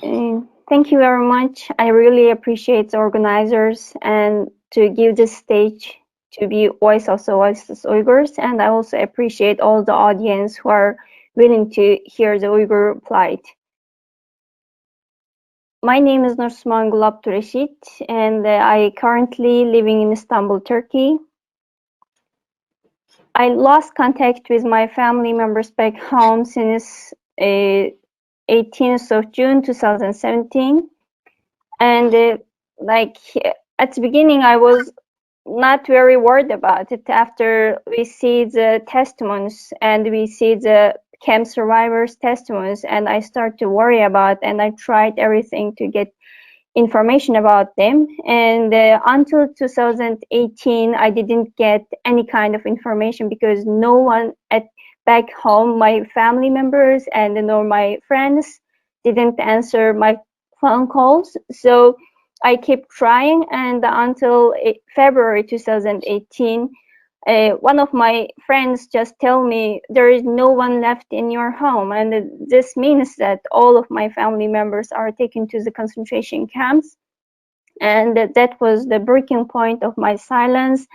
Thank you very much. I really appreciate the organizers and to give this stage to be voice of the voiceless Uyghurs. And I also appreciate all the audience who are willing to hear the Uyghur plight. My name is Nursiman Abdureshid, and I currently living in Istanbul, Turkey. I lost contact with my family members back home since 18th of June 2017. And like at the beginning, I was not very worried about it. After we see the testimonies and we see the camp survivors' testimonies, and I start to worry about, and I tried everything to get information about them. And until 2018, I didn't get any kind of information because no one at back home, my family members and nor my friends, didn't answer my phone calls. So I kept trying, and until February 2018, one of my friends just tell me there is no one left in your home, and this means that all of my family members are taken to the concentration camps. And that was the breaking point of my silence.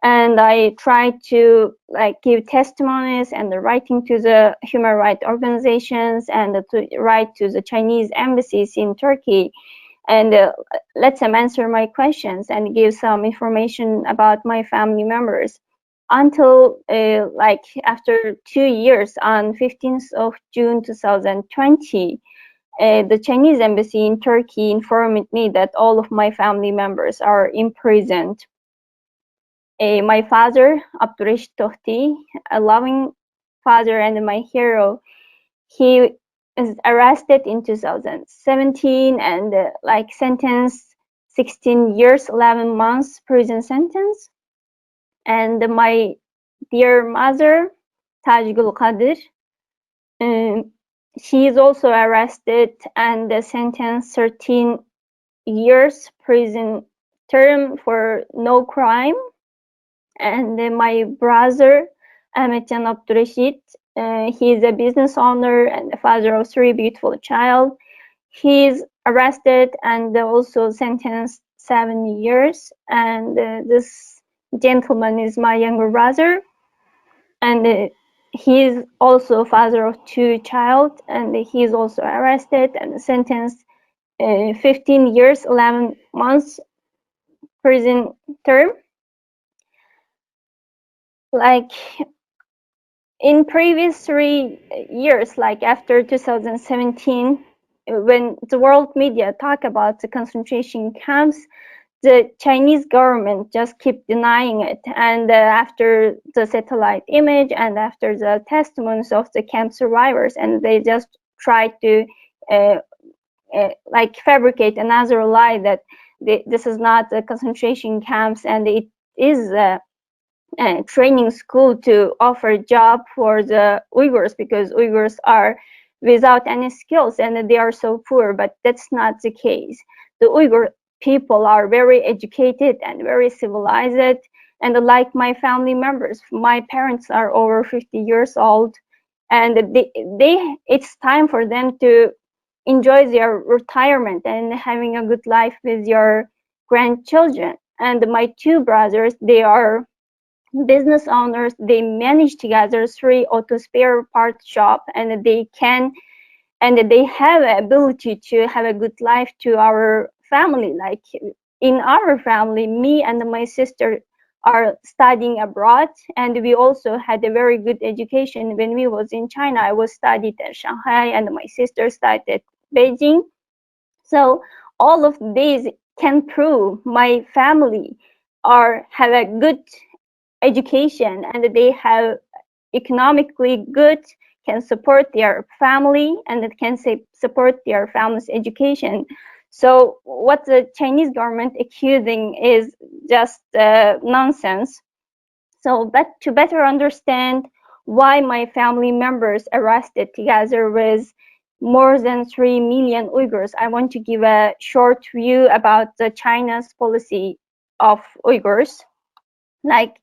And I tried to give testimonies and writing to the human rights organizations and to write to the Chinese embassies in Turkey and let them answer my questions and give some information about my family members until after 2 years on 15th of June 2020. The Chinese embassy in Turkey informed me that all of my family members are imprisoned. My father, Abdureshid Tohti, a loving father and my hero, he is arrested in 2017 and sentenced 16 years, 11 months prison sentence. And my dear mother, Tajgul Qadir, she is also arrested and sentenced 13 years prison term for no crime. And my brother, Ahmetcan Abdureshid, he is a business owner and the father of 3 beautiful child. He is arrested and also sentenced 7 years. And this gentleman is my younger brother, and he is also father of 2 child, and he is also arrested and sentenced 15 years, 11 months prison term. Like in previous 3 years, like after 2017, when the world media talk about the concentration camps, the Chinese government just keep denying it. And after the satellite image and after the testimonies of the camp survivors, and they just try to fabricate another lie that this is not the concentration camps and it is a training school to offer job for the Uyghurs, because Uyghurs are without any skills and they are so poor. But that's not the case. The Uyghur people are very educated and very civilized, and like my family members, my parents are over 50 years old, and it's time for them to enjoy their retirement and having a good life with your grandchildren. And my 2 brothers, they are business owners. They manage together 3 auto spare part shop, and they have ability to have a good life to our family. Like in our family, me and my sister are studying abroad, and we also had a very good education when we was in China. I was studied at Shanghai and my sister studied at Beijing. So all of these can prove my family have a good education, and they have economically good, can support their family, and it can support their family's education. So what the Chinese government accusing is just nonsense. So, but to better understand why my family members arrested together with more than 3 million Uyghurs, I want to give a short view about the China's policy of Uyghurs. Like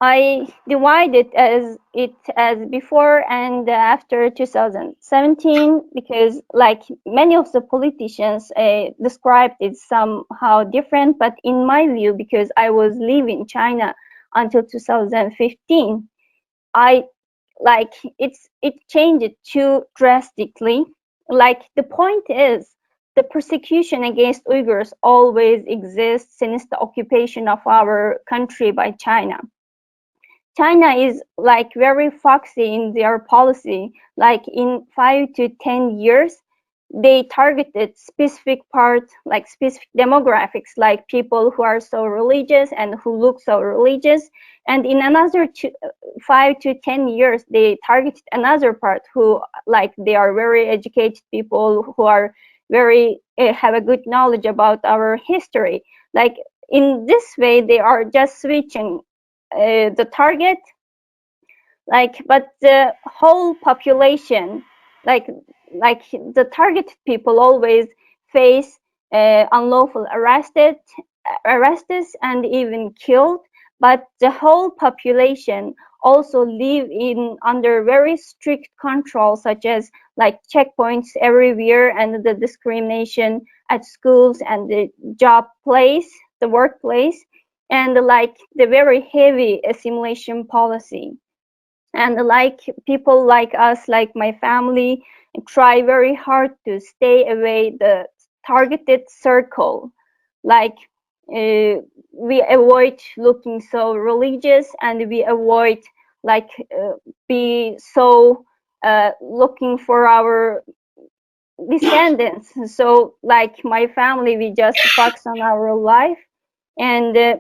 I divided as before and after 2017 because like many of the politicians described it somehow different, but in my view, because I was living in China until 2015, I like it changed too drastically. Like the point is, the persecution against Uyghurs always exists since the occupation of our country by China. China is like very foxy in their policy. Like in 5 to 10 years, they targeted specific parts, like specific demographics, like people who are so religious and who look so religious. And in another 5 to 10 years, they targeted another part who, like, they are very educated people who are very have a good knowledge about our history. Like in this way, they are just switching the target, like, but the whole population, like like the targeted people always face unlawful arrests and even killed, but the whole population also live in under very strict control, such as like checkpoints everywhere and the discrimination at schools and the job place, the workplace, and like the very heavy assimilation policy. And like people like us, like my family, try very hard to stay away the targeted circle. Like we avoid looking so religious, and we avoid like be so looking for our descendants. So like my family, we just focus on our life. And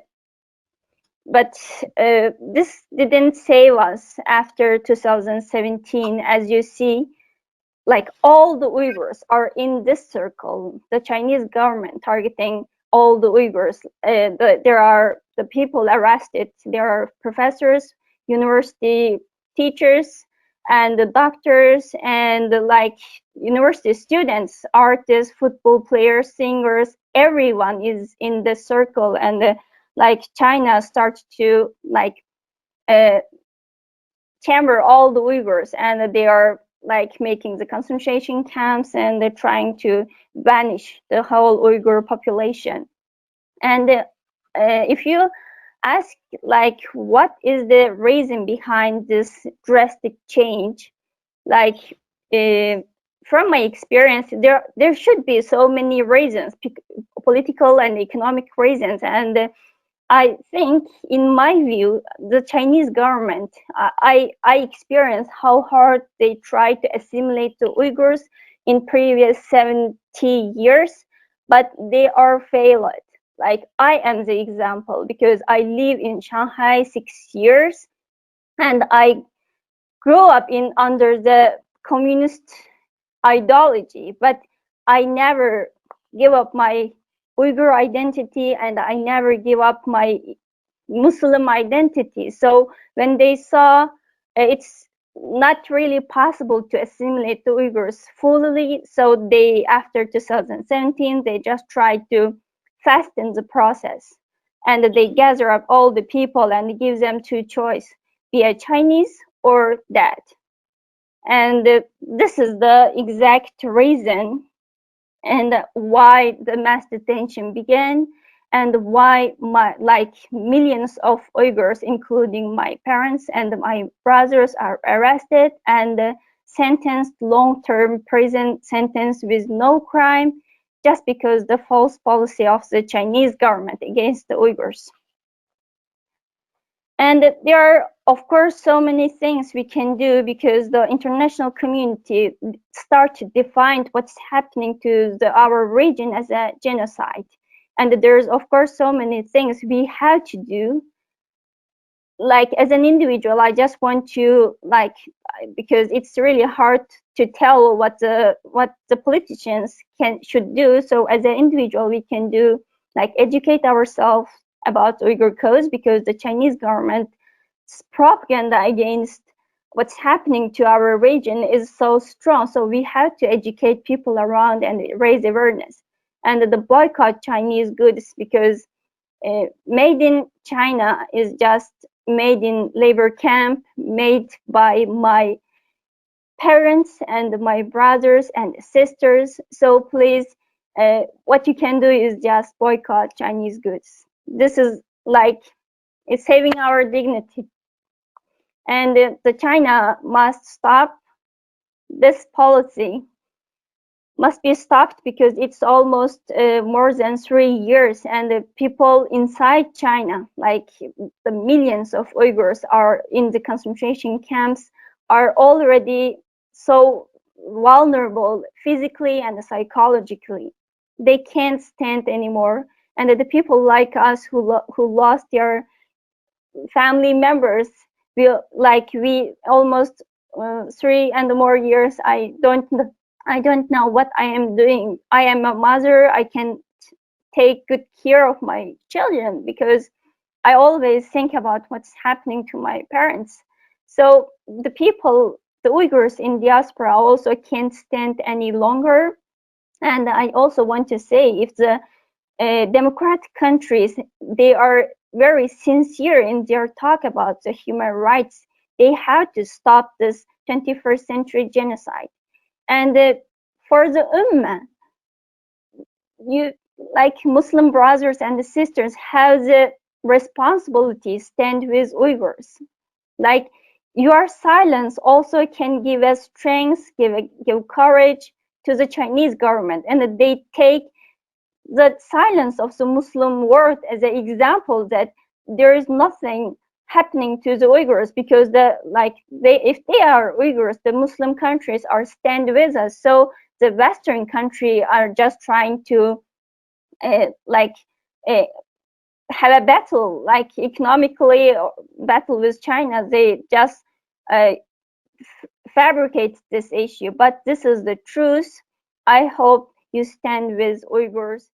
but this didn't save us after 2017. As you see, like all the Uyghurs are in this circle, the Chinese government targeting all the Uyghurs. There are the people arrested, there are professors, university teachers, and the doctors, and like university students, artists, football players, singers, everyone is in the circle. And like China starts to like chamber all the Uyghurs, and they are like making the concentration camps, and they're trying to banish the whole Uyghur population. And if you ask like what is the reason behind this drastic change, like from my experience, there should be so many reasons, political and economic reasons. And I think, in my view, the Chinese government, I experienced how hard they tried to assimilate the Uyghurs in previous 70 years, but they are failed. Like I am the example because I live in Shanghai 6 years, and I grew up in under the communist ideology, but I never give up my Uyghur identity, and I never give up my Muslim identity. So when they saw it's not really possible to assimilate the Uyghurs fully, so they, after 2017, they just tried to fasten the process, and they gather up all the people and give them two choice: be a Chinese or that. And this is the exact reason and why the mass detention began, and why like millions of Uyghurs, including my parents and my brothers, are arrested and sentenced long-term prison sentence with no crime, just because the false policy of the Chinese government against the Uyghurs. And there are, of course, so many things we can do, because the international community start to define what's happening to our region as a genocide. And there's, of course, so many things we have to do. Like as an individual, I just want to, like, because it's really hard to tell what the politicians should do. So as an individual, we can do, like, educate ourselves about Uyghur cause, because the Chinese government's propaganda against what's happening to our region is so strong. So we have to educate people around and raise awareness. And the boycott Chinese goods, because made in China is just made in labor camp, made by my parents and my brothers and sisters. So please, what you can do is just boycott Chinese goods. This is like, it's saving our dignity. And the China must stop this policy, must be stopped, because it's almost more than 3 years, and the people inside China, like the millions of Uyghurs are in the concentration camps, are already so vulnerable physically and psychologically. They can't stand anymore, and the people like us who lost their family members, we almost 3 and more years. I don't know what I am doing. I am a mother. I can take good care of my children because I always think about what's happening to my parents. So the people, the Uyghurs in diaspora, also can't stand any longer. And I also want to say, if the democratic countries, they are very sincere in their talk about the human rights, they have to stop this 21st century genocide. And for the Ummah, you, like Muslim brothers and sisters, have the responsibility to stand with Uyghurs. Like, your silence also can give us strength, give courage to the Chinese government, and they take the silence of the Muslim world as an example that there is nothing happening to the Uyghurs, because if they are Uyghurs, the Muslim countries are stand with us. So the Western country are just trying to have a battle, like economically battle with China. They just fabricate this issue, but this is the truth. I hope you stand with Uyghurs